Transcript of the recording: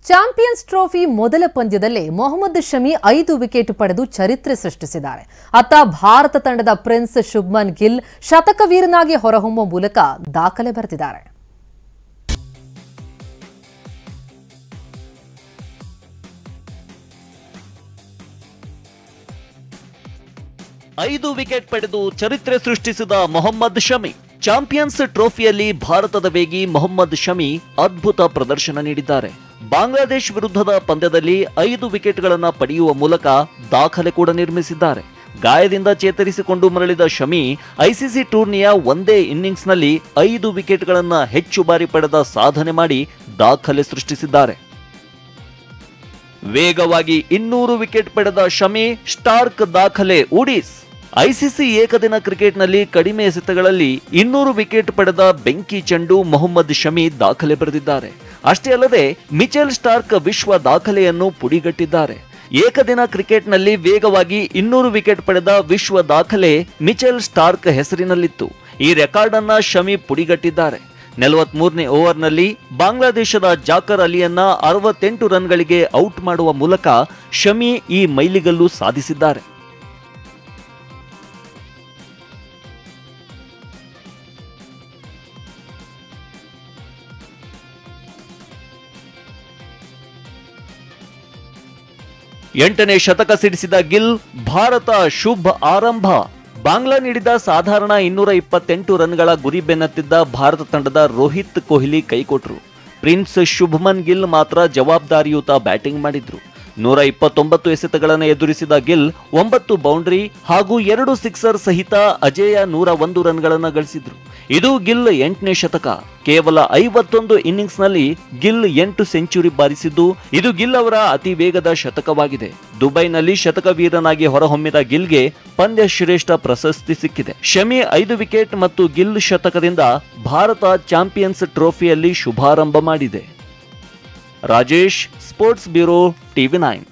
Champions trophy ಮೊದಲ ಪಂದ್ಯದಲ್ಲೇ Mohammed Shami 5 wicket ಪಡೆದು ಚರಿತ್ರೆ ಸೃಷ್ಟಿಸಿದ್ದಾರೆ. ಅತ್ತ ಭಾರತ ತಂಡದ ಪ್ರಿನ್ಸ್ ಶುಭ್ಮನ್ ಗಿಲ್ ಶತಕವೀರನಾಗಿ ಹೊರಹೊಮ್ಮುವ ಮೂಲಕ ದಾಖಲೆ ಬರೆದಿದ್ದಾರೆ. ಐದು ವಿಕೆಟ್ ಪಡೆದು ಚರಿತ್ರೆ ಸೃಷ್ಟಿಸಿದ ಮೊಹಮ್ಮದ್ ಶಮಿ. ಚಾಂಪಿಯನ್ಸ್ ಟ್ರೋಫಿಯಲ್ಲಿ ಭಾರತದ ವೇಗಿ ಮೊಹಮ್ಮದ್ ಶಮಿ ಅದ್ಭುತ ಪ್ರದರ್ಶನ ನೀಡಿದ್ದಾರೆ. ಬಾಂಗ್ಲಾದೇಶ್ ವಿರುದ್ಧದ ಪಂದ್ಯದಲ್ಲಿ 5 ವಿಕೆಟ್ಗಳನ್ನು ಪಡೆಯುವ ಮೂಲಕ ದಾಖಲೆ ಕೂಡ ನಿರ್ಮಿಸಿದ್ದಾರೆ. ಗಾಯದಿಂದ ಚೇತರಿಸಿಕೊಂಡು ಮರಳಿದ ಶಮಿ ಐಸಿಸಿ ಟೂರ್ನಿಯ ಒಂದೇ ಇನ್ನಿಂಗ್ಸ್ನಲ್ಲಿ 5 ವಿಕೆಟ್ಗಳನ್ನು ಹೆಚ್ಚು ಬಾರಿ ಪಡೆದ ಸಾಧನೆ ಮಾಡಿ ದಾಖಲೆ ಸೃಷ್ಟಿಸಿದ್ದಾರೆ. ವೇಗವಾಗಿ 200 ವಿಕೆಟ್ ಪಡೆದ ಶಮಿ ಸ್ಟಾರ್ಕ್ ದಾಖಲೆ ಉಡೀಸ್. ಐಸಿಸಿ ಏಕದಿನ ಕ್ರಿಕೆಟ್ನಲ್ಲಿ ಕಡಿಮೆ ಎಸೆತಗಳಲ್ಲಿ 200 ವಿಕೆಟ್ ಪಡೆದ ಬೆಂಕಿ ಚೆಂಡು ಮೊಹಮ್ಮದ್ ಶಮಿ ದಾಖಲೆ ಬರೆದಿದ್ದಾರೆ. ಅಷ್ಟೇ ಅಲ್ಲದೆ ಮಿಚೆಲ್ ಸ್ಟಾರ್ಕ್ ವಿಶ್ವ ದಾಖಲೆಯನ್ನು ಪುಡಿಗಟ್ಟಿದ್ದಾರೆ. ಏಕದಿನ ಕ್ರಿಕೆಟ್ನಲ್ಲಿ ವೇಗವಾಗಿ 200 ವಿಕೆಟ್ ಪಡೆದ ವಿಶ್ವ ದಾಖಲೆ ಮಿಚೆಲ್ ಸ್ಟಾರ್ಕ್ ಹೆಸರಿನಲ್ಲಿತ್ತು. ಈ ರೆಕಾರ್ಡ್ ಅನ್ನ ಶಮಿ ಪುಡಿಗಟ್ಟಿದ್ದಾರೆ. 43ನೇ ಓವರ್ನಲ್ಲಿ ಬಾಂಗ್ಲಾದೇಶದ ಜಾಕರ್ ಅಲಿಯನ್ನ 68 ರನ್ಗಳಿಗೆ ಔಟ್ ಮಾಡುವ ಮೂಲಕ ಶಮಿ ಈ ಮೈಲಿಗಲ್ಲು ಸಾಧಿಸಿದ್ದಾರೆ. ಎಂಟನೇ ಶತಕ ಸಿಡಿಸಿದ ಗಿಲ್, ಭಾರತ ಶುಭ ಆರಂಭ. ಬಾಂಗ್ಲಾ ನೀಡಿದ ಸಾಧಾರಣ 228 ರನ್ಗಳ ಗುರಿ ಬೆನ್ನತ್ತಿದ್ದ ಭಾರತ ತಂಡದ ರೋಹಿತ್ ಕೊಹ್ಲಿ ಕೈಕೊಟ್ರು. ಪ್ರಿನ್ಸ್ ಶುಭ್ಮನ್ ಗಿಲ್ ಮಾತ್ರ ಜವಾಬ್ದಾರಿಯುತ ಬ್ಯಾಟಿಂಗ್ ಮಾಡಿದ್ರು. 129 ಎಸೆತಗಳನ್ನು ಎದುರಿಸಿದ ಗಿಲ್ 9 ಬೌಂಡರಿ ಹಾಗೂ 2 ಸಿಕ್ಸರ್ ಸಹಿತ ಅಜೇಯ 101 ರನ್ಗಳನ್ನು ಗಳಿಸಿದ್ರು. ಇದು ಗಿಲ್ 8ನೇ ಶತಕ. ಕೇವಲ 51 ಇನ್ನಿಂಗ್ಸ್ನಲ್ಲಿ ಗಿಲ್ 8 ಸೆಂಚುರಿ ಬಾರಿಸಿದ್ದು ಇದು ಗಿಲ್ ಅವರ ಅತಿ ವೇಗದ ಶತಕವಾಗಿದೆ. ದುಬೈನಲ್ಲಿ ಶತಕವೀರನಾಗಿ ಹೊರಹೊಮ್ಮಿದ ಗಿಲ್ಗೆ ಪಂದ್ಯ ಶ್ರೇಷ್ಠ ಪ್ರಶಸ್ತಿ ಸಿಕ್ಕಿದೆ. ಶಮಿ 5 ವಿಕೆಟ್ ಮತ್ತು ಗಿಲ್ ಶತಕದಿಂದ ಭಾರತ ಚಾಂಪಿಯನ್ಸ್ ಟ್ರೋಫಿಯಲ್ಲಿ ಶುಭಾರಂಭ ಮಾಡಿದೆ. Rajesh, sports bureau, TV9.